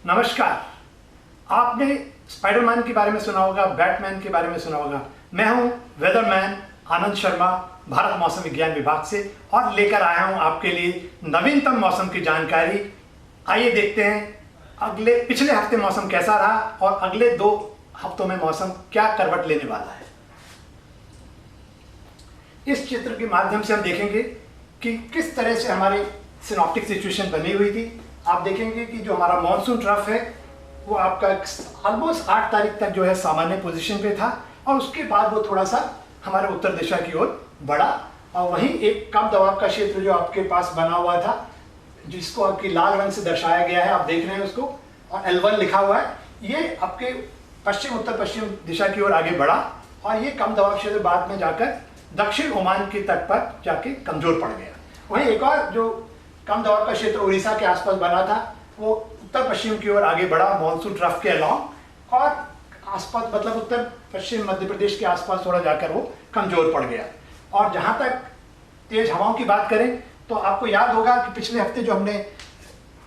नमस्कार। आपने स्पाइडरमैन के बारे में सुना होगा, बैटमैन के बारे में सुना होगा। मैं हूं वेदरमैन आनंद शर्मा, भारत मौसम विज्ञान विभाग से, और लेकर आया हूं आपके लिए नवीनतम मौसम की जानकारी। आइए देखते हैं पिछले हफ्ते मौसम कैसा रहा और अगले 2 हफ्तों में मौसम क्या करवट लेने वाला है। इस चित्र के माध्यम से हम देखेंगे कि किस तरह से हमारी सिनॉप्टिक सिचुएशन बनी हुई थी। आप देखेंगे कि जो हमारा मॉनसून ट्रफ है वो आपका ऑलमोस्ट 8 तारीख तक जो है सामान्य पोजीशन पे था, और उसके बाद वो थोड़ा सा हमारे उत्तर दिशा की ओर बढ़ा, और वहीं एक कम दबाव का क्षेत्र जो आपके पास बना हुआ था, जिसको आपकी लाल रंग से दर्शाया गया है, आप देख रहे हैं उसको, और L1 लिखा हुआ है, ये आपके पश्चिम उत्तर पश्चिम दिशा की ओर आगे बढ़ा, और ये कम दबाव क्षेत्र बाद में जाकर दक्षिण ओमान के तट पर जाके कमजोर पड़ गया। वहीं एक और जो कम दबाव का क्षेत्र उड़ीसा के आसपास बना था, वो उत्तर पश्चिम की ओर आगे बढ़ा मॉनसून ट्रफ के अलोंग, और आसपास मतलब उत्तर पश्चिम मध्य प्रदेश के आसपास थोड़ा जाकर वो कमजोर पड़ गया। और जहां तक तेज हवाओं की बात करें तो आपको याद होगा कि पिछले हफ्ते जो हमने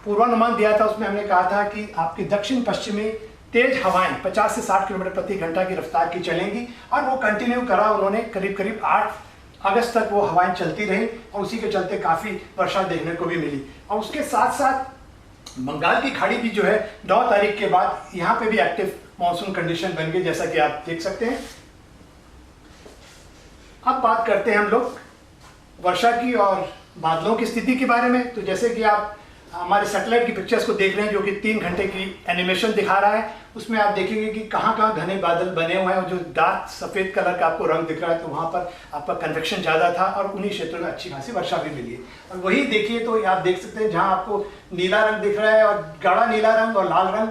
पूर्वानुमान दिया था उसमें हमने कहा था कि आपकी दक्षिण पश्चिमी तेज हवाएं 50 से 60 किलोमीटर प्रति घंटा की रफ्तार की चलेंगी, और वो कंटिन्यू करा उन्होंने। करीब करीब 8 अगस्त तक वो हवाएं चलती रही, और उसी के चलते काफ़ी वर्षा देखने को भी मिली। और उसके साथ साथ बंगाल की खाड़ी भी जो है 9 तारीख के बाद यहाँ पे भी एक्टिव मॉनसून कंडीशन बन गई, जैसा कि आप देख सकते हैं। अब बात करते हैं हम लोग वर्षा की और बादलों की स्थिति के बारे में। तो जैसे कि आप हमारे सैटेलाइट की पिक्चर्स को देख रहे हैं, जो कि 3 घंटे की एनिमेशन दिखा रहा है, उसमें आप देखेंगे कि कहाँ कहाँ घने बादल बने हुए हैं, और जो डार्क सफ़ेद कलर का आपको रंग दिख रहा है, तो वहाँ पर आपका कन्वेक्शन ज़्यादा था, और उन्हीं क्षेत्रों में अच्छी खासी वर्षा भी मिली है। और वही देखिए तो आप देख सकते हैं जहाँ आपको नीला रंग दिख रहा है, और गाढ़ा नीला रंग और लाल रंग,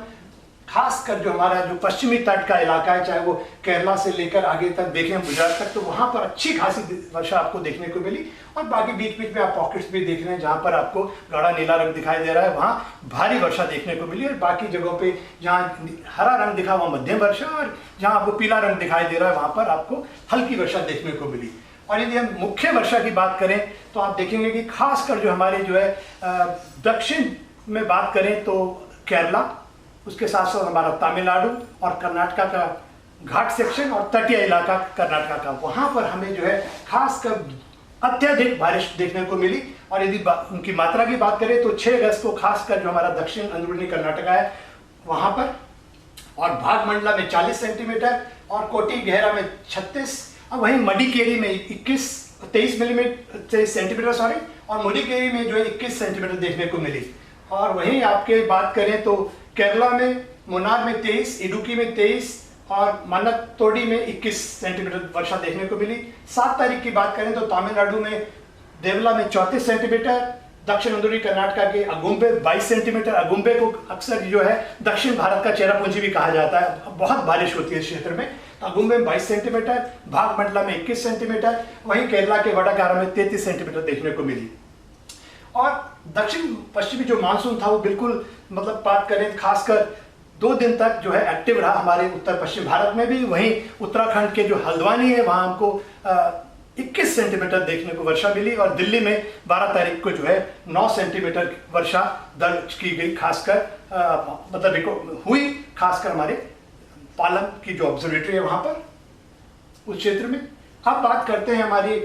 खासकर जो हमारा जो पश्चिमी तट का इलाका है, चाहे वो केरला से लेकर आगे तक देखें गुजरात तक, तो वहाँ पर अच्छी खासी वर्षा आपको देखने को मिली। और बाकी बीच बीच में आप पॉकेट्स भी देख रहे हैं जहाँ पर आपको गाढ़ा नीला रंग दिखाई दे रहा है, वहाँ भारी वर्षा देखने को मिली। और बाकी जगहों पे जहाँ हरा रंग दिखा वहाँ मध्यम वर्षा, और जहाँ आपको पीला रंग दिखाई दे रहा है वहाँ पर आपको हल्की वर्षा देखने को मिली। और यदि हम मुख्य वर्षा की बात करें तो आप देखेंगे कि खासकर जो हमारे जो है दक्षिण में बात करें तो केरला, उसके साथ साथ हमारा तमिलनाडु और कर्नाटका का घाट सेक्शन और तटीय इलाका कर्नाटका का, वहाँ पर हमें जो है खासकर अत्यधिक बारिश देखने को मिली। और यदि उनकी मात्रा की बात करें तो 6 अगस्त को खासकर जो हमारा दक्षिण अंदरूनी कर्नाटका है वहाँ पर, और भागमंडला में 40 सेंटीमीटर, और कोटी गहरा में 36, और वहीं मडिकेरी में 23 सेंटीमीटर और मडिकेरी में जो है 21 सेंटीमीटर देखने को मिली। और वहीं आपके बात करें तो केरला में मुन्नार में 23, इडुक्की में 23, और मनत्तोडी में 21 सेंटीमीटर वर्षा देखने को मिली। 7 तारीख की बात करें तो तमिलनाडु में देवला में 34 सेंटीमीटर, दक्षिण अंदरूनी कर्नाटका के अगुम्बे 22 सेंटीमीटर। अगुम्बे को अक्सर जो है दक्षिण भारत का चेरापूंजी भी कहा जाता है, बहुत बारिश होती है इस क्षेत्र में। तो अगुम्बे में 22 सेंटीमीटर, भागमंडला में 21 सेंटीमीटर, वहीं केरला के वडाकारा में 33 सेंटीमीटर देखने को मिली। और दक्षिण पश्चिमी जो मानसून था वो बिल्कुल मतलब बात करें खासकर 2 दिन तक जो है एक्टिव रहा हमारे उत्तर पश्चिम भारत में भी। वहीं उत्तराखंड के जो हल्द्वानी है वहाँ हमको 21 सेंटीमीटर देखने को वर्षा मिली, और दिल्ली में 12 तारीख को जो है 9 सेंटीमीटर वर्षा दर्ज की गई, खासकर मतलब हुई खासकर हमारे पालम की जो ऑब्जर्वेटरी है वहाँ पर उस क्षेत्र में। अब बात करते हैं हमारी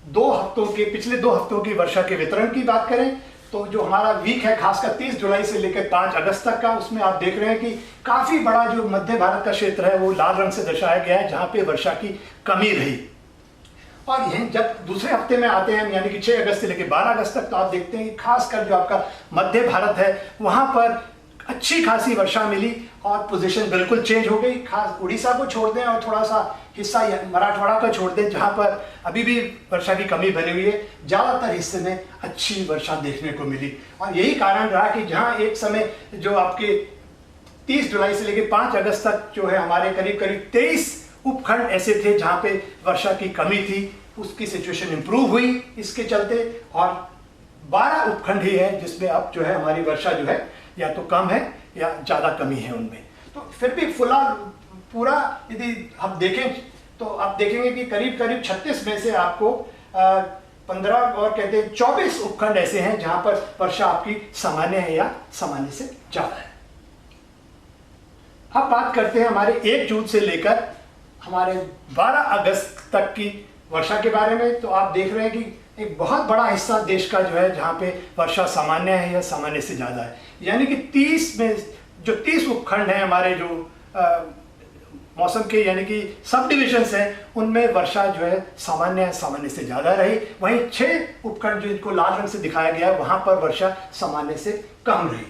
पिछले 2 हफ्तों की वर्षा के वितरण की बात करें तो जो हमारा वीक है खासकर 30 जुलाई से लेकर 5 अगस्त तक का, उसमें आप देख रहे हैं कि काफ़ी बड़ा जो मध्य भारत का क्षेत्र है वो लाल रंग से दर्शाया गया है, जहाँ पे वर्षा की कमी रही। और यह जब दूसरे हफ्ते में आते हैं यानी कि 6 अगस्त से लेकर 12 अगस्त तक, तो आप देखते हैं कि खासकर जो आपका मध्य भारत है वहाँ पर अच्छी खासी वर्षा मिली, और पोजीशन बिल्कुल चेंज हो गई। खास उड़ीसा को छोड़ दें और थोड़ा सा हिस्सा मराठवाड़ा का छोड़ दें जहाँ पर अभी भी वर्षा की कमी बनी हुई है, ज़्यादातर हिस्से में अच्छी वर्षा देखने को मिली। और यही कारण रहा कि जहाँ एक समय जो आपके 30 जुलाई से लेकर 5 अगस्त तक जो है हमारे करीब करीब 23 उपखंड ऐसे थे जहाँ पे वर्षा की कमी थी, उसकी सिचुएशन इंप्रूव हुई इसके चलते, और 12 उपखंड ही है जिसमें अब जो है हमारी वर्षा जो है या तो कम है या ज़्यादा कमी है उनमें। तो फिर भी फिलहाल पूरा यदि हम देखें तो आप देखेंगे कि करीब करीब 36 में से आपको 15 और कहते हैं 24 उपखंड ऐसे हैं जहां पर वर्षा आपकी सामान्य है या सामान्य से ज्यादा है। अब बात करते हैं हमारे 1 जून से लेकर हमारे 12 अगस्त तक की वर्षा के बारे में। तो आप देख रहे हैं कि एक बहुत बड़ा हिस्सा देश का जो है जहां पे वर्षा सामान्य है या सामान्य से ज्यादा है, यानी कि 30 में जो 30 उपखंड हैं हमारे जो मौसम के यानी कि सब डिविजन्स हैं, उनमें वर्षा जो है सामान्य से ज़्यादा रही। वहीं 6 उपखंड जो इनको लाल रंग से दिखाया गया है वहाँ पर वर्षा सामान्य से कम रही।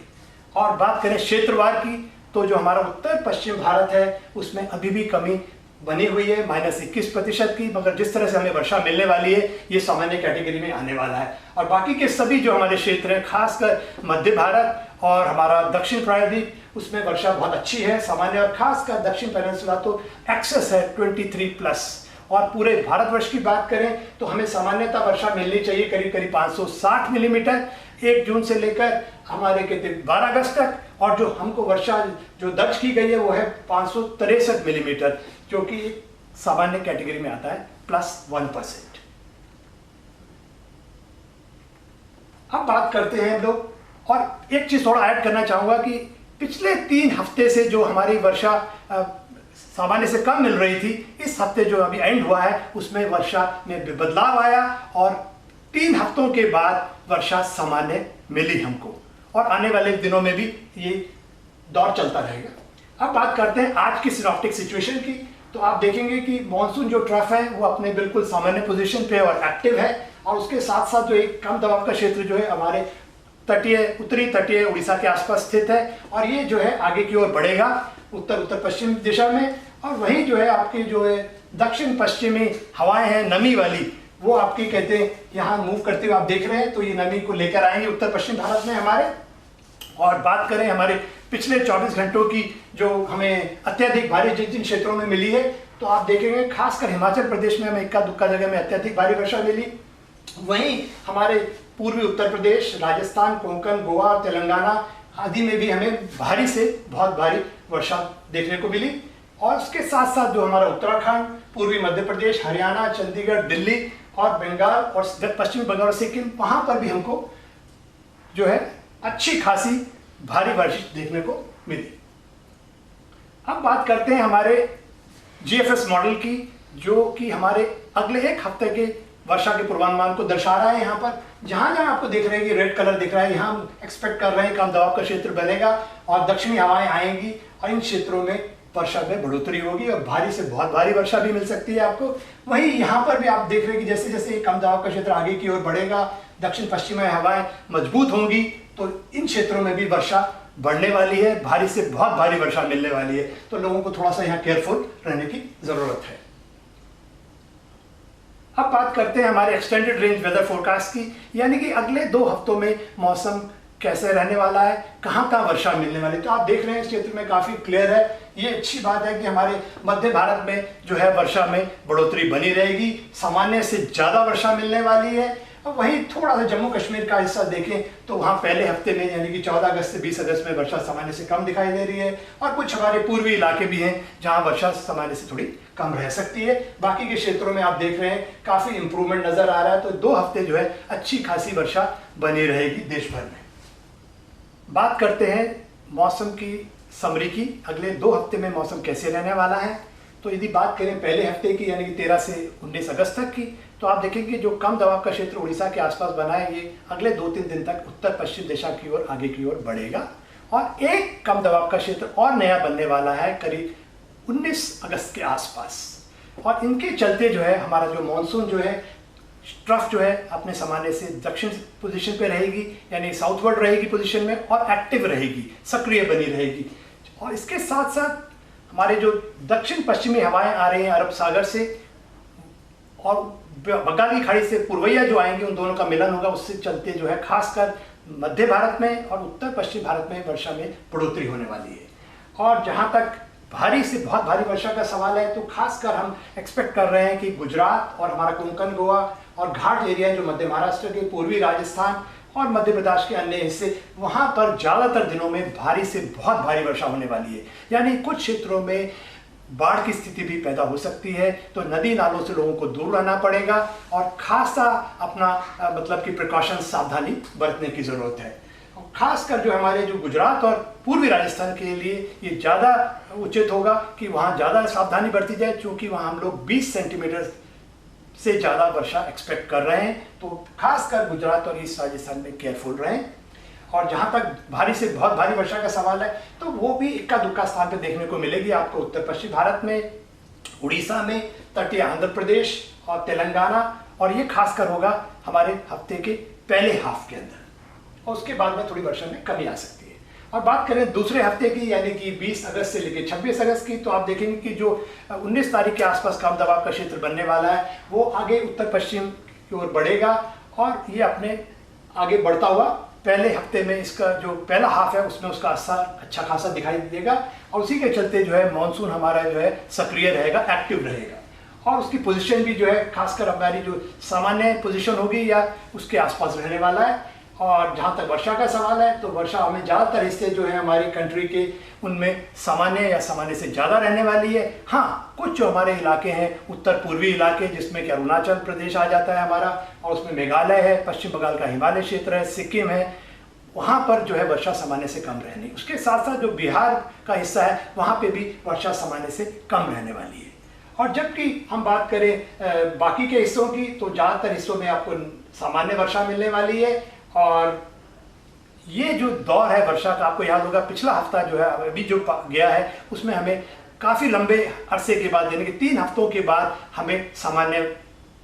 और बात करें क्षेत्रवार की, तो जो हमारा उत्तर पश्चिम भारत है उसमें अभी भी कमी बनी हुई है -21% की, मगर जिस तरह से हमें वर्षा मिलने वाली है ये सामान्य कैटेगरी में आने वाला है। और बाकी के सभी जो हमारे क्षेत्र हैं, खासकर मध्य भारत और हमारा दक्षिण प्रायद्वीप, उसमें वर्षा बहुत अच्छी है सामान्य, और खासकर दक्षिण पेनिनसुला तो एक्सेस है 23+। और पूरे भारतवर्ष की बात करें तो हमें सामान्यतः वर्षा मिलनी चाहिए करीब करीब 560 मिलीमीटर 1 जून से लेकर हमारे कहते 12 अगस्त तक, और जो हमको वर्षा जो दर्ज की गई है वो है 563 मिलीमीटर, जो कि सामान्य कैटेगरी में आता है +1%। अब बात करते हैं हम लोग, और एक चीज थोड़ा ऐड करना चाहूंगा कि पिछले 3 हफ्ते से जो हमारी वर्षा सामान्य से कम मिल रही थी, इस हफ्ते जो अभी एंड हुआ है उसमें वर्षा में बदलाव आया और 3 हफ्तों के बाद वर्षा सामान्य मिली हमको, और आने वाले दिनों में भी ये दौर चलता रहेगा। अब बात करते हैं आज की सिनॉप्टिक सिचुएशन की। तो आप देखेंगे कि मॉनसून जो ट्रफ है वो अपने बिल्कुल सामान्य पोजीशन पे और एक्टिव है, और उसके साथ साथ जो एक कम दबाव का क्षेत्र जो है हमारे उत्तरी तटीय उड़ीसा के आसपास स्थित है, और ये जो है आगे की ओर बढ़ेगा उत्तर पश्चिम दिशा में। और वहीं जो है आपकी जो है दक्षिण पश्चिमी हवाएं हैं नमी वाली, वो आपकी कहते हैं यहाँ मूव करते हुए आप देख रहे हैं, तो ये नमी को लेकर आएंगे उत्तर पश्चिम भारत में हमारे। और बात करें हमारे पिछले 24 घंटों की, जो हमें अत्यधिक भारी जिन जिन क्षेत्रों में मिली है, तो आप देखेंगे खासकर हिमाचल प्रदेश में हमें इक्का दुक्का जगह में अत्यधिक भारी वर्षा मिली। वहीं हमारे पूर्वी उत्तर प्रदेश, राजस्थान, कोंकण, गोवा और तेलंगाना आदि में भी हमें भारी से बहुत भारी वर्षा देखने को मिली। और उसके साथ साथ जो हमारा उत्तराखंड, पूर्वी मध्य प्रदेश, हरियाणा, चंडीगढ़, दिल्ली और बंगाल और पश्चिमी बंगाल और सिक्किम, वहां पर भी हमको जो है अच्छी खासी भारी बारिश देखने को मिली। अब बात करते हैं हमारे जीएफएस मॉडल की, जो कि हमारे अगले 1 हफ्ते के वर्षा के पूर्वानुमान को दर्शा रहा है। यहाँ पर जहां जहां आपको देख रहे हैं कि रेड कलर दिख रहा है, यहाँ हम एक्सपेक्ट कर रहे हैं कम दबाव का क्षेत्र बनेगा और दक्षिणी हवाएं आएंगी, और इन क्षेत्रों में वर्षा में बढ़ोतरी होगी और भारी से बहुत भारी वर्षा भी मिल सकती है आपको। वहीं यहाँ पर भी आप देख रहे हैं कि जैसे जैसे कम दबाव का क्षेत्र आगे की ओर बढ़ेगा, दक्षिण पश्चिमी हवाएं मजबूत होंगी, तो इन क्षेत्रों में भी वर्षा बढ़ने वाली है, भारी से बहुत भारी वर्षा मिलने वाली है। तो लोगों को थोड़ा सा यहाँ केयरफुल रहने की जरूरत है। अब बात करते हैं हमारे एक्सटेंडेड रेंज वेदर फोरकास्ट की, यानी कि अगले 2 हफ्तों में मौसम कैसे रहने वाला है, कहाँ कहाँ वर्षा मिलने वाली। तो आप देख रहे हैं इस क्षेत्र में काफी क्लियर है। ये अच्छी बात है कि हमारे मध्य भारत में जो है वर्षा में बढ़ोतरी बनी रहेगी, सामान्य से ज्यादा वर्षा मिलने वाली है। और वहीं थोड़ा सा जम्मू कश्मीर का हिस्सा देखें तो वहाँ पहले हफ्ते में यानी कि 14 अगस्त से 20 अगस्त में वर्षा सामान्य से कम दिखाई दे रही है, और कुछ हमारे पूर्वी इलाके भी हैं जहाँ वर्षा सामान्य से थोड़ी कम रह सकती है। बाकी के क्षेत्रों में आप देख रहे हैं काफी इंप्रूवमेंट नजर आ रहा है। तो 2 हफ्ते जो है अच्छी खासी वर्षा बनी रहेगी देश भर में। बात करते हैं मौसम की समरी की, अगले 2 हफ्ते में मौसम कैसे रहने वाला है। तो यदि बात करें पहले हफ्ते की यानी कि 13 से 19 अगस्त तक की, तो आप देखेंगे जो कम दबाव का क्षेत्र उड़ीसा के आसपास बना है, ये अगले 2-3 दिन तक उत्तर पश्चिम दिशा की ओर आगे की ओर बढ़ेगा, और एक कम दबाव का क्षेत्र और नया बनने वाला है करीब 19 अगस्त के आसपास। और इनके चलते जो है हमारा जो मानसून जो है ट्रफ जो है अपने सामान्य से दक्षिण पोजीशन पे रहेगी, यानी साउथवर्ड रहेगी पोजीशन में, और एक्टिव रहेगी, सक्रिय बनी रहेगी। और इसके साथ साथ हमारे जो दक्षिण पश्चिमी हवाएं आ रही हैं अरब सागर से और बंगाल की खाड़ी से पूर्वैया जो आएंगे, उन दोनों का मिलन होगा, उससे चलते जो है खासकर मध्य भारत में और उत्तर पश्चिम भारत में वर्षा में बढ़ोतरी होने वाली है। और जहां तक भारी से बहुत भारी वर्षा का सवाल है, तो खासकर हम एक्सपेक्ट कर रहे हैं कि गुजरात और हमारा कोंकण, गोवा और घाट एरिया जो मध्य महाराष्ट्र के, पूर्वी राजस्थान और मध्य प्रदेश के अन्य हिस्से, वहां पर ज्यादातर दिनों में भारी से बहुत भारी वर्षा होने वाली है। यानी कुछ क्षेत्रों में बाढ़ की स्थिति भी पैदा हो सकती है। तो नदी नालों से लोगों को दूर रहना पड़ेगा और खासा अपना मतलब कि प्रिकॉशन, सावधानी बरतने की ज़रूरत है। खासकर जो हमारे जो गुजरात और पूर्वी राजस्थान के लिए ये ज़्यादा उचित होगा कि वहाँ ज़्यादा सावधानी बरती जाए, क्योंकि वहाँ हम लोग 20 सेंटीमीटर से ज़्यादा वर्षा एक्सपेक्ट कर रहे हैं। तो खासकर गुजरात और ईस्ट राजस्थान में केयरफुल रहें। और जहाँ तक भारी से बहुत भारी वर्षा का सवाल है, तो वो भी इक्का दुक्का स्थान पे देखने को मिलेगी आपको। उत्तर पश्चिम भारत में, उड़ीसा में, तटीय आंध्र प्रदेश और तेलंगाना, और ये खासकर होगा हमारे हफ्ते के पहले हाफ के अंदर, और उसके बाद में थोड़ी वर्षा में कमी आ सकती है। और बात करें दूसरे हफ्ते की, यानी कि 20 अगस्त से लेकर 26 अगस्त की, तो आप देखेंगे कि जो 19 तारीख के आसपास कम दबाव का क्षेत्र बनने वाला है, वो आगे उत्तर पश्चिम की ओर बढ़ेगा और ये अपने आगे बढ़ता हुआ पहले हफ्ते में, इसका जो पहला हाफ है उसमें उसका असर अच्छा खासा दिखाई देगा। और उसी के चलते जो है मानसून हमारा जो है सक्रिय रहेगा, एक्टिव रहेगा, और उसकी पोजीशन भी जो है खासकर हमारी जो सामान्य पोजीशन होगी या उसके आसपास रहने वाला है। और जहाँ तक वर्षा का सवाल है, तो वर्षा हमें ज़्यादातर हिस्से जो है हमारी कंट्री के उनमें सामान्य या सामान्य से ज़्यादा रहने वाली है। हाँ, कुछ जो हमारे इलाके हैं, उत्तर पूर्वी इलाके, जिसमें कि अरुणाचल प्रदेश आ जाता है हमारा, और उसमें मेघालय है, पश्चिम बंगाल का हिमालय क्षेत्र है, सिक्किम है, वहाँ पर जो है वर्षा सामान्य से कम रहनी। उसके साथ साथ जो बिहार का हिस्सा है, वहाँ पे भी वर्षा सामान्य से कम रहने वाली है। और जबकि हम बात करें बाकी के हिस्सों की, तो ज़्यादातर हिस्सों में आपको सामान्य वर्षा मिलने वाली है। और ये जो दौर है वर्षा का, आपको याद होगा पिछला हफ्ता जो है अभी जो गया है, उसमें हमें काफ़ी लंबे अरसे के बाद, यानी कि 3 हफ्तों के बाद हमें सामान्य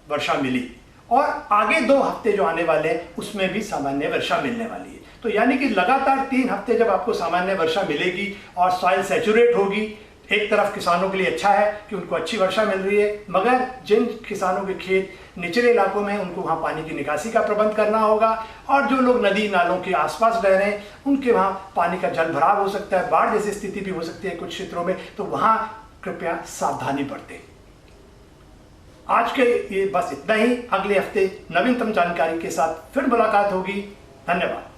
वर्षा मिली, और आगे 2 हफ्ते जो आने वाले हैं उसमें भी सामान्य वर्षा मिलने वाली है। तो यानी कि लगातार 3 हफ्ते जब आपको सामान्य वर्षा मिलेगी और सॉइल सैचुरेट होगी, एक तरफ किसानों के लिए अच्छा है कि उनको अच्छी वर्षा मिल रही है, मगर जिन किसानों के खेत निचले इलाकों में, उनको वहाँ पानी की निकासी का प्रबंध करना होगा। और जो लोग नदी नालों के आसपास रह रहे हैं, उनके वहाँ पानी का जल भराव हो सकता है, बाढ़ जैसी स्थिति भी हो सकती है कुछ क्षेत्रों में, तो वहाँ कृपया सावधानी बरतें। आज के ये बस इतना ही। अगले हफ्ते नवीनतम जानकारी के साथ फिर मुलाकात होगी। धन्यवाद।